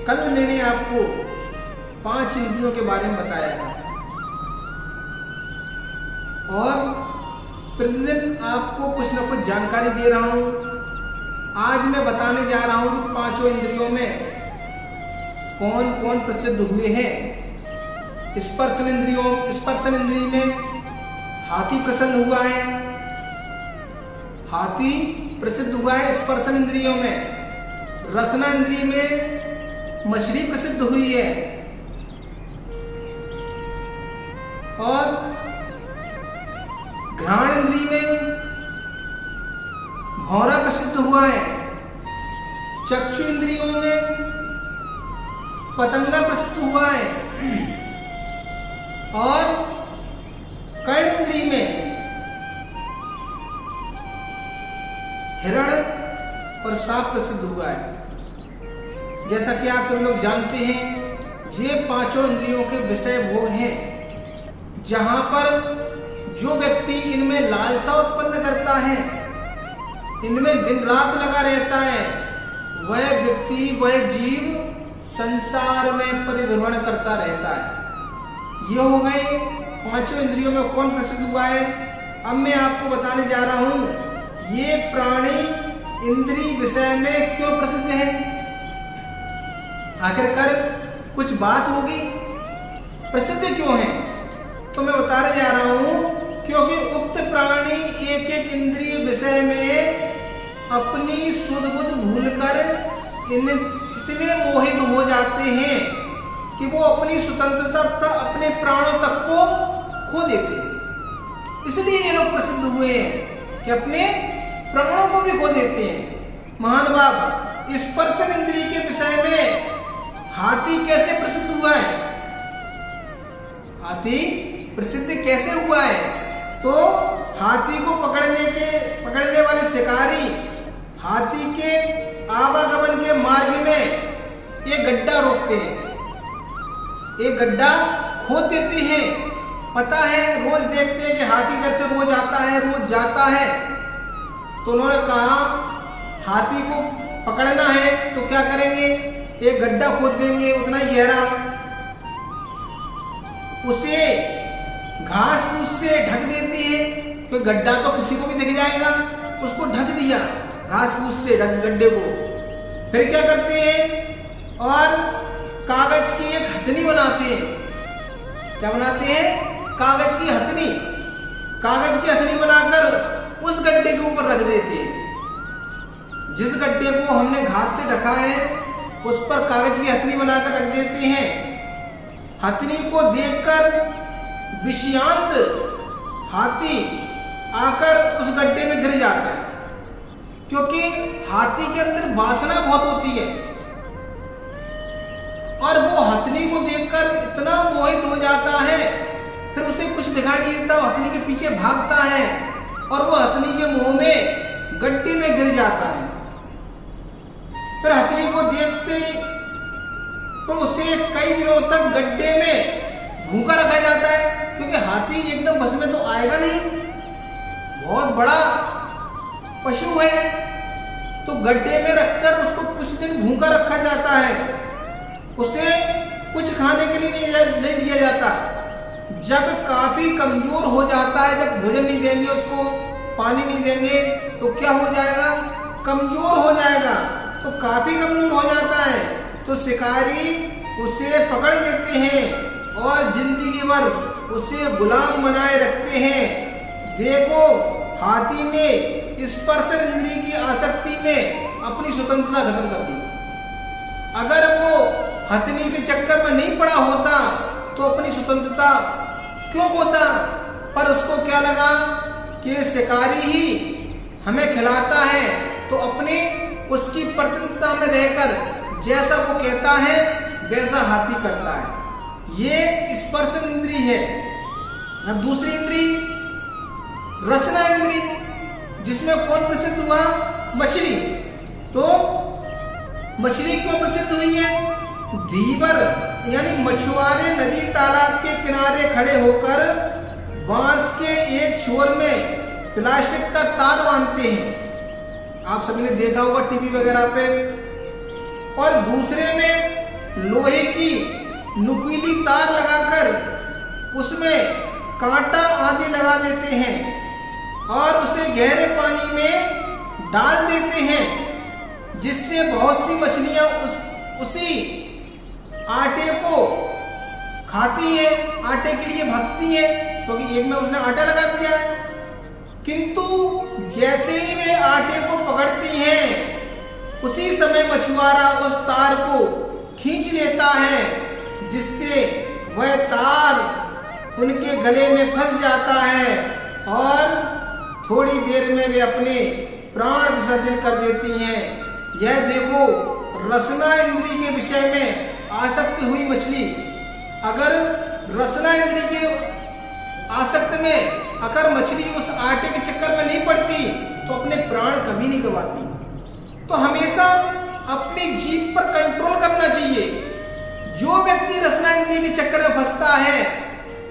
कल मैंने आपको 5 इंद्रियों के बारे में बताया था और प्रतिदिन आपको कुछ न कुछ जानकारी दे रहा हूँ। आज मैं बताने जा रहा हूँ कि 5 इंद्रियों में कौन कौन प्रसिद्ध हुए हैं। स्पर्शन इंद्रिय में हाथी प्रसन्न हुआ है, हाथी प्रसिद्ध हुआ है स्पर्शन इंद्रियों में। रसना इंद्रिय में मछली प्रसिद्ध हुई है और घ्राण इंद्रिय में भौरा प्रसिद्ध हुआ है। चक्षु इंद्रियों में पतंगा प्रसिद्ध हुआ है और कर्ण इंद्रिय में हिरण और सांप प्रसिद्ध हुआ है। जैसा कि आप सब लोग जानते हैं, ये 5 इंद्रियों के विषय भोग हैं, जहां पर जो व्यक्ति इनमें लालसा उत्पन्न करता है, इनमें दिन रात लगा रहता है, वह व्यक्ति, वह जीव संसार में परिभ्रमण करता रहता है। ये हो गए 5 इंद्रियों में कौन प्रसिद्ध हुआ है। अब मैं आपको बताने जा रहा हूं ये प्राणी इंद्रिय विषय में क्यों प्रसिद्ध है। आखिरकार कुछ बात होगी, प्रसिद्ध क्यों है, तो मैं बताने जा रहा हूं क्योंकि उक्त प्राणी एक एक इंद्रिय विषय में अपनी सुध बुध भूलकर इतने मोहित हो जाते हैं कि वो अपनी स्वतंत्रता तथा अपने प्राणों तक को खो देते हैं। इसलिए ये लोग प्रसिद्ध हुए हैं कि अपने प्राणों को भी खो देते हैं। महानुभाव, स्पर्शन इंद्रिय के विषय में हाथी कैसे प्रसिद्ध हुआ है। हाथी प्रसिद्ध कैसे हुआ है, तो हाथी को पकड़ने वाले शिकारी हाथी के आवागमन के मार्ग में एक गड्ढा रोकते हैं, एक गड्ढा खोद देते हैं। पता है, रोज देखते हैं कि हाथी घर से रोज आता है, रोज जाता है। तो उन्होंने कहा हाथी को पकड़ना है तो क्या करेंगे, एक गड्ढा खोद देंगे उतना ही गहरा, उसे घास फूस से ढक देते हैं, तो गड्ढा तो किसी को भी दिख जाएगा। उसको ढक दिया घास फूस से गड्ढे को। फिर क्या करते हैं, और कागज की एक हथनी बनाते हैं। क्या बनाते हैं, कागज की हथनी। कागज की हथनी बनाकर उस गड्ढे के ऊपर रख देते हैं। जिस गड्ढे को हमने घास से ढका है उस पर कागज की हथनी बनाकर रख देते हैं। हथनी को देखकर विषयांत हाथी आकर उस गड्ढे में गिर जाता है, क्योंकि हाथी के अंदर वासना बहुत होती है और वो हथनी को देखकर इतना मोहित हो जाता है, फिर उसे कुछ दिखाई नहीं देता, हथनी के पीछे भागता है और वो हथनी के मुंह में गड्ढे में गिर जाता है। फिर हथनी को देखते तो उसे कई दिनों तक गड्ढे में भूखा रखा जाता है, क्योंकि हाथी एकदम बस में तो आएगा नहीं, बहुत बड़ा पशु है, तो गड्ढे में रखकर उसको कुछ दिन भूखा रखा जाता है। उसे कुछ खाने के लिए नहीं दिया जाता। जब काफी कमजोर हो जाता है, जब भोजन नहीं देंगे उसको, पानी नहीं देंगे, तो क्या हो जाएगा, कमजोर हो जाएगा। तो काफी कमजोर हो जाता है तो शिकारी उसे पकड़ लेते हैं और जिंदगी भर उसे गुलाम बनाए रखते हैं। देखो, हाथी ने स्पर्श इंद्रिय की आसक्ति में अपनी स्वतंत्रता खत्म कर दी। अगर वो हथनी के चक्कर में नहीं पड़ा होता तो अपनी स्वतंत्रता क्यों खोता। पर उसको क्या लगा कि शिकारी ही हमें खिलाता है, तो अपने उसकी प्रतंत्रता में रहकर जैसा वो कहता है वैसा हाथी करता है। ये स्पर्श इंद्रिय है। अब दूसरी इंद्रिय रसना इंद्रिय, जिसमें कौन प्रसिद्ध हुआ, मछली। तो मछली क्यों प्रसिद्ध हुई है, धीवर यानी मछुआरे नदी तालाब के किनारे खड़े होकर बांस के एक छोर में प्लास्टिक का तार बांधते हैं, आप सभी ने देखा होगा टीवी वगैरह पे, और दूसरे में लोहे की नुकीली तार लगाकर उसमें कांटा आदि लगा देते हैं और उसे गहरे पानी में डाल देते हैं, जिससे बहुत सी मछलियां उसी आटे को खाती है, आटे के लिए भागती है, क्योंकि एक में उसने आटा लगा दिया है। किंतु जैसे ही वे आटे को पकड़ती हैं, उसी समय मछुआरा उस तार को खींच लेता है, जिससे वह तार उनके गले में फंस जाता है और थोड़ी देर में वे अपने प्राण विसर्जन कर देती हैं। यह देखो, रसना इंद्री के विषय में आसक्त हुई मछली अगर रसना इंद्री के आसक्त में अगर मछली उस आटे के चक्कर में नहीं पड़ती तो अपने प्राण कभी नहीं गवाती। तो हमेशा अपनी जीभ पर कंट्रोल करना चाहिए। जो व्यक्ति रसना इंद्री के चक्कर में फंसता है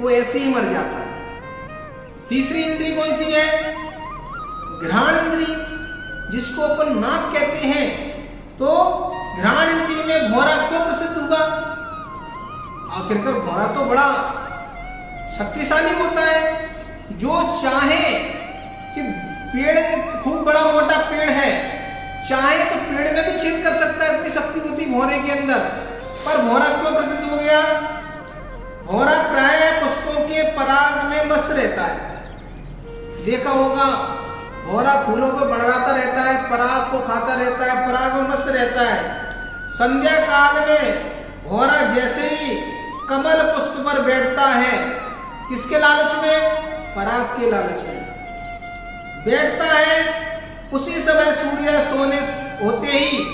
वो ऐसे ही मर जाता है। तीसरी इंद्री कौन सी है? घ्राण इंद्री, जिसको अपन नाक कहते हैं। तो घ्राण इंद्री में भौरा क्यों प्रसिद्ध हुआ? आखिरकार भौरा तो बड़ा शक्तिशाली होता है। जो चाहे कि पेड़ खूब बड़ा मोटा पेड़ है, चाहे तो पेड़ में भी छेद कर सकता है, इतनी शक्ति होती भौरे के अंदर। पर भौरा क्यों प्रसिद्ध हो गया? भौरा प्रायः पुष्पों के पराग में मस्त रहता है। देखा होगा, भौरा फूलों पर बढ़ाता रहता है, पराग को खाता रहता है, पराग में मस्त रहता है। संध्या काल में भौरा जैसे ही कमल पुष्प पर बैठता है, किसके लालच में? पराग के लालच में बैठता है। उसी समय सूर्य सोने होते ही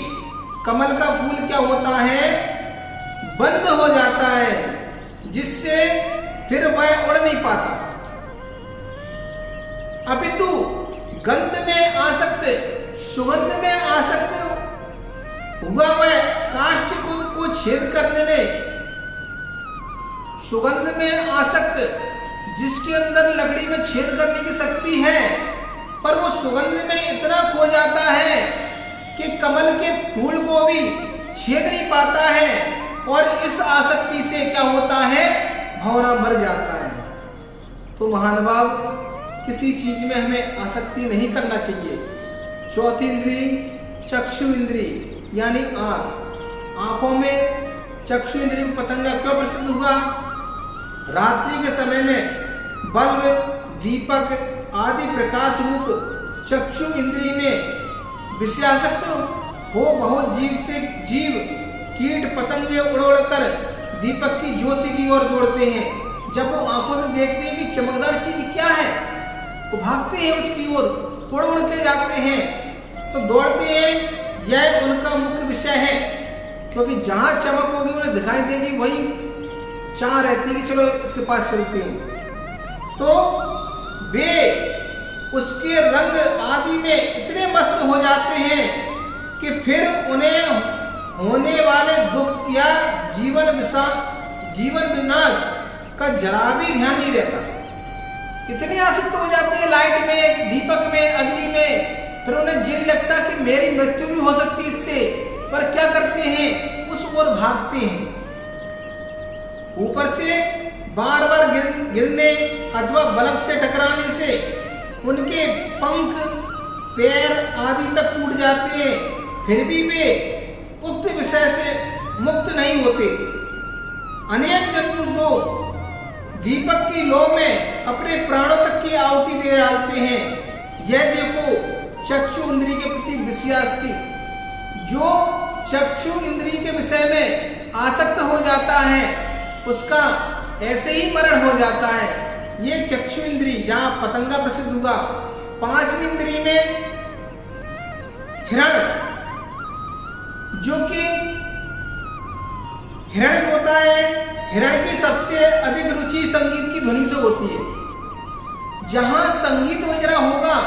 कमल का फूल क्या होता है? बंद हो जाता है, जिससे फिर वह उड़ नहीं पाता। अपितु गंध में आसक्त, सुगंध में आसक्त हुआ वह काष्ठ को छेद करने में, सुगंध में आसक्त जिसके अंदर लकड़ी में छेद करने की शक्ति है, पर वो सुगंध में इतना खो जाता है कि कमल के फूल को भी छेद नहीं पाता है, और इस आसक्ति से क्या होता है? भौरा मर जाता है। तो महानुभाव, किसी चीज में हमें आसक्ति नहीं करना चाहिए। चौथी इंद्री चक्षु इंद्री यानी आंख। आंखों में चक्षु इंद्री में पतंगा क्यों प्रसिद्ध हुआ? रात्रि के समय में बल्ब, दीपक आदि प्रकाश रूप चक्षु इंद्री में विषयासक्त हो बहुत जीव कीट पतंगे उड़ कर दीपक की ज्योति की ओर दौड़ते हैं। जब वो आंखों से देखते हैं कि चमकदार चीज क्या है, वो भागते हैं उसकी ओर, उड़ उड़ के जाते हैं, तो दौड़ते हैं। यह उनका मुख्य विषय है, क्योंकि जहां चमक होगी उन्हें दिखाई देगी, वही चाह रहती है कि चलो इसके पास चलते हैं। तो वे उसके रंग आदि में इतने मस्त हो जाते हैं कि फिर उन्हें होने वाले दुख या जीवन विनाश का जरा भी ध्यान नहीं रहता। इतने आसक्त हो जाते हैं लाइट में, दीपक में, अग्नि में, फिर उन्हें जिन लगता कि मेरी मृत्यु भी हो सकती है इससे, पर क्या करते हैं? उस ओर भागते हैं। ऊपर से बार बार गिरने अथवा बल्ब से टकराने से उनके पंख, पैर आदि तक टूट जाते हैं, फिर भी वे उक्त विषय से मुक्त नहीं होते। अनेक जंतु जो दीपक की लौ में अपने प्राणों तक की आहुति दे डालते हैं। यह देखो चक्षु इंद्री के प्रति विषयासक्ति, जो चक्षु इंद्री के विषय में आसक्त हो जाता है उसका ऐसे ही मरण हो जाता है। ये चक्षु इंद्री जहां पतंगा प्रसिद्ध हुआ। पांचवी इंद्री में हिरण, जो कि हिरण होता है, हिरण की सबसे अधिक रुचि संगीत की ध्वनि से होती है। जहां संगीत बजना होगा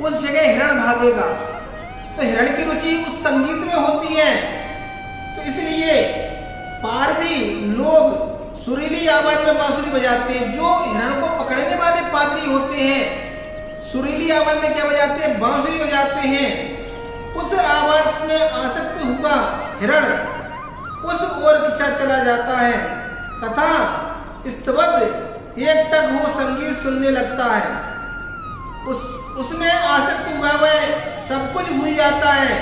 उस जगह हिरण भागेगा। तो हिरण की रुचि उस संगीत में होती है, तो इसलिए पारधी लोग सुरीली आवाज में बांसुरी बजाते हैं। जो हिरण को पकड़ने वाले पादरी होते हैं, सुरीली आवाज में क्या बजाते हैं? बांसुरी बजाते हैं। उस आवाज में आसक्त हुआ हिरण ओर खिंचा चला जाता है तथा स्तब्ध एकटक हो संगीत सुनने लगता है। उसमें आसक्त हुआ वह सब कुछ भूल जाता है।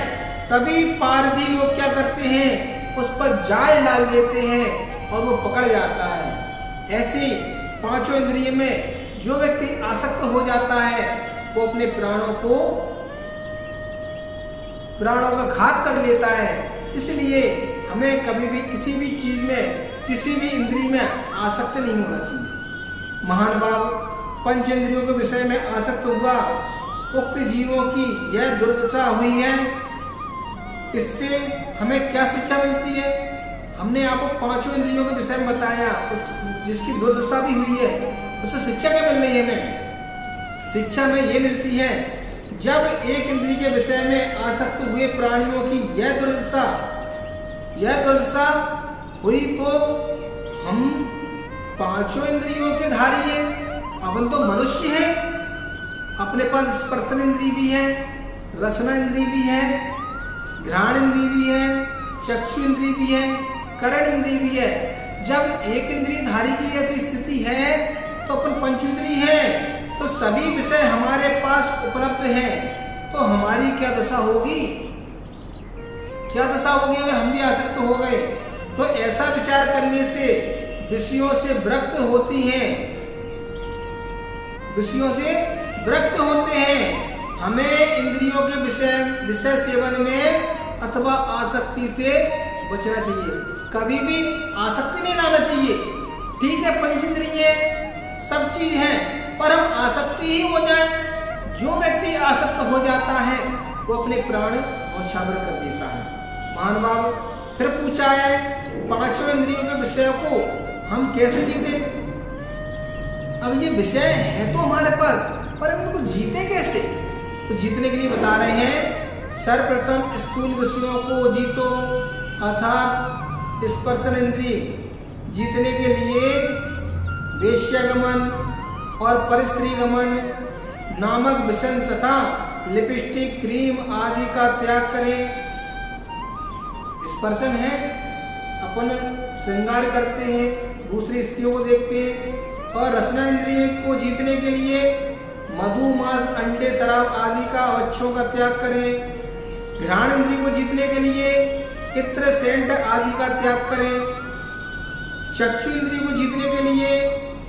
तभी पारधी लोग क्या करते हैं, उस पर जाल डाल देते हैं और वो पकड़ जाता है। ऐसे पांचों इंद्रिय में जो व्यक्ति आसक्त हो जाता है वो अपने प्राणों का घात कर लेता है। इसलिए हमें कभी भी किसी भी चीज में, किसी भी इंद्रिय में आसक्त नहीं होना चाहिए। महान भाव पंच इंद्रियों के विषय में आसक्त हुआ उक्त जीवों की यह दुर्दशा हुई है। इससे हमें क्या शिक्षा मिलती है? हमने आपको पांचों इंद्रियों के विषय में बताया, जिसकी दुर्दशा भी हुई है, उससे शिक्षा क्या मिल रही है हमें? शिक्षा में ये मिलती है, जब एक इंद्रिय के विषय में आसक्त हुए प्राणियों की यह दुर्दशा हुई तो हम पांचों इंद्रियों के धारी हैं। अपन तो मनुष्य हैं, अपने पास स्पर्शन इंद्रिय भी है, रसना इंद्रिय भी है, घ्राण इंद्रिय भी है, चक्षु इंद्रिय भी है, करण इंद्रिय भी है। जब एक इंद्रिय धारी की ऐसी स्थिति है तो अपन पंच इंद्रिय हैं, तो सभी विषय हमारे पास उपलब्ध हैं, तो हमारी क्या दशा होगी? क्या दशा होगी अगर हम भी आसक्त हो गए? तो ऐसा विचार करने से विषयों से विरक्त होती हैं, विषयों से विरक्त होते हैं। हमें इंद्रियों के विषय सेवन में अथवा आसक्ति से बचना चाहिए। कभी भी आसक्ति नहीं लाना चाहिए। ठीक है, पंचेंद्रिय सब चीज है, पर हम आसक्ति ही हो जाए। जो व्यक्ति आसक्त हो जाता है वो अपने प्राण न्यौछावर कर देता है। महान भाव फिर पूछा है, पांचों इंद्रियों के विषय को हम कैसे जीते? अब ये विषय है तो हमारे पास, पर इनको जीते कैसे? तो जीतने के लिए बता रहे हैं, सर्वप्रथम स्थूल विषयों को जीतो, अर्थात स्पर्शन इंद्रिय जीतने के लिए वेश्यागमन और परस्त्रीगमन नामक विषय तथा लिपस्टिक, क्रीम आदि का त्याग करें। स्पर्शन है, अपन श्रृंगार करते हैं, दूसरी स्त्रियों को देखते हैं। और रसना इंद्रिय को जीतने के लिए मधु, मांस, अंडे, शराब आदि का अवच्छों का त्याग करें। घ्राण इंद्रिय को जीतने के लिए इत्र, सेंट आदि का त्याग करें। चक्षु इंद्रिय को जीतने के लिए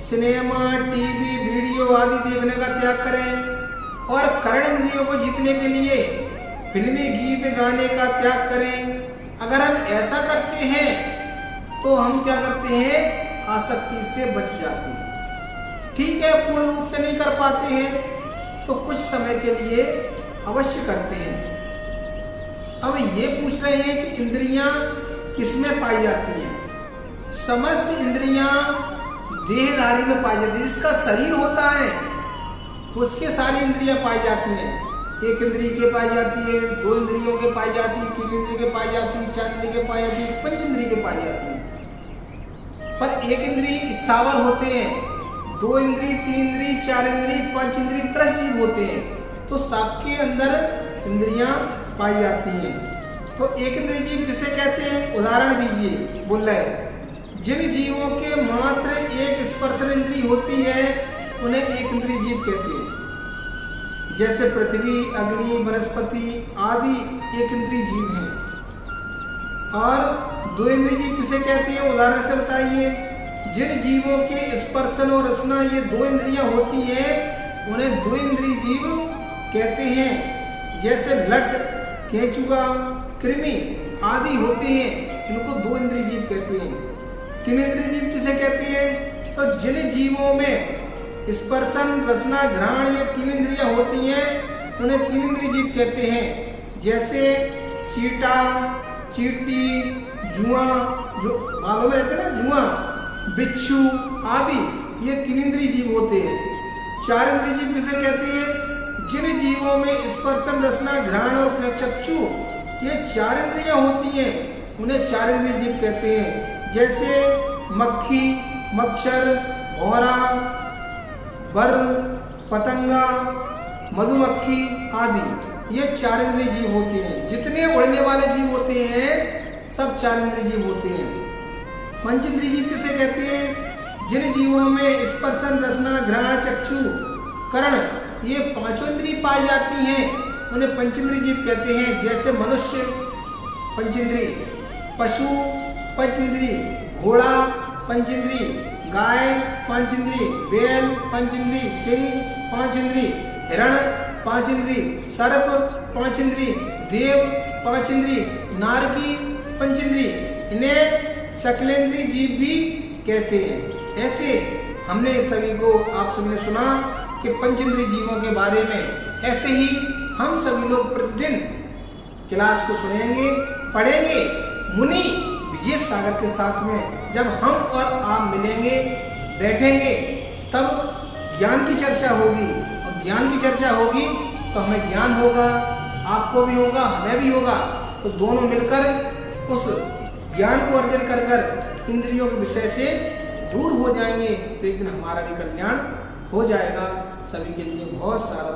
सिनेमा, टीवी, वीडियो आदि देखने का त्याग करें। और करण इंद्रियों को जीतने के लिए फिल्मी गीत गाने का त्याग करें। अगर हम ऐसा करते हैं तो हम क्या करते हैं, आसक्ति से बच जाते हैं। ठीक है, पूर्ण रूप से नहीं कर पाते हैं तो कुछ समय के लिए अवश्य करते हैं। अब ये पूछ रहे हैं कि इंद्रियां किसमें पाई जाती हैं? समस्त इंद्रियां देहधारी में पाई जाती है। जिसका शरीर होता है उसके सारी इंद्रियां पाई जाती हैं। एक इंद्रिय के पाई जाती है, दो इंद्रियों के पाई जाती है, तीन इंद्रिय के पाई जाती है, चार इंद्रिय के पाई जाती है, पंच इंद्रिय के पाई जाती है। पर एक इंद्रिय स्थावर होते हैं, दो इंद्रिय, तीन इंद्रिय, चार इंद्रिय, पांच इंद्रिय, 30 जीव होते हैं। तो सबके अंदर इंद्रियां पाई जाती हैं। तो एक इंद्रिय जीव किसे कहते हैं? उदाहरण दीजिए, बोल रहे जिन जीवों के मात्र एक स्पर्शन इंद्रिय होती है उन्हें एक इंद्रिय जीव कहते हैं। जैसे पृथ्वी, अग्नि, वनस्पति आदि एक इंद्रिय जीव हैं। और दो इंद्रिय जीव किसे कहते हैं? उदाहरण से बताइए। जिन जीवों के स्पर्शन और रसना ये दो इंद्रियां होती हैं उन्हें दो इंद्रिय जीव कहते हैं। जैसे लट, केंचुआ, कृमि आदि होते हैं, इनको दो इंद्रिय जीव कहते हैं। तीन इंद्रिय जीव किसे कहते हैं? तो जिन जीवों में स्पर्शन, रसना, घ्राण ये तीन इंद्रियां होती हैं उन्हें तीन इंद्रिय जीव कहते हैं। जैसे चीटा, चींटी, जुआ, जो मालूम रहते हैं ना, जुआ, बिच्छू आदि ये तीन इंद्रिय जीव होते हैं। चार इंद्रिय जीव किसे कहते हैं? जिन जीवों में स्पर्शन, रसना, घ्राण और चक्षु ये चार इंद्रियां होती हैं उन्हें चार इंद्रिय जीव कहते हैं। जैसे मक्खी, मच्छर, भौरा, बर, पतंगा, मधुमक्खी आदि ये चार इंद्रिय जीव होते हैं। जितने उड़ने वाले जीव होते हैं सब 4 इंद्रिय जीव होते हैं। पंचेंद्रिय जीव किसे कहते हैं? जिन जीवों में स्पर्शन, रसना, घ्राण, चक्षु, कर्ण ये 5 इंद्रिय पाई जाती हैं उन्हें पंचेंद्रिय जीव कहते हैं। जैसे मनुष्य पंचेंद्रिय, पशु पंचेंद्रिय, घोड़ा पंचेंद्रिय, गाय पंचेंद्रिय, बैल पंचेंद्रिय, सिंह पंचेंद्रिय, हिरण पंचेंद्रिय, सर्प पंचेंद्रिय, देव पंचेंद्रिय, नारकी पंचेंद्रिय, इन्हें सकलेंद्रिय जीव भी कहते हैं। ऐसे हमने सभी को, आप सबने सुना कि पंचेंद्रिय जीवों के बारे में। ऐसे ही हम सभी लोग प्रतिदिन क्लास को सुनेंगे, पढ़ेंगे। मुनि विजय सागर के साथ में जब हम और आप मिलेंगे, बैठेंगे, तब ज्ञान की चर्चा होगी। और ज्ञान की चर्चा होगी तो हमें ज्ञान होगा, आपको भी होगा, हमें भी होगा। तो दोनों मिलकर उस ज्ञान को अर्जन कर कर इंद्रियों के विषय से दूर हो जाएंगे। तो एक दिन हमारा भी कल्याण हो जाएगा। सभी के लिए बहुत सारा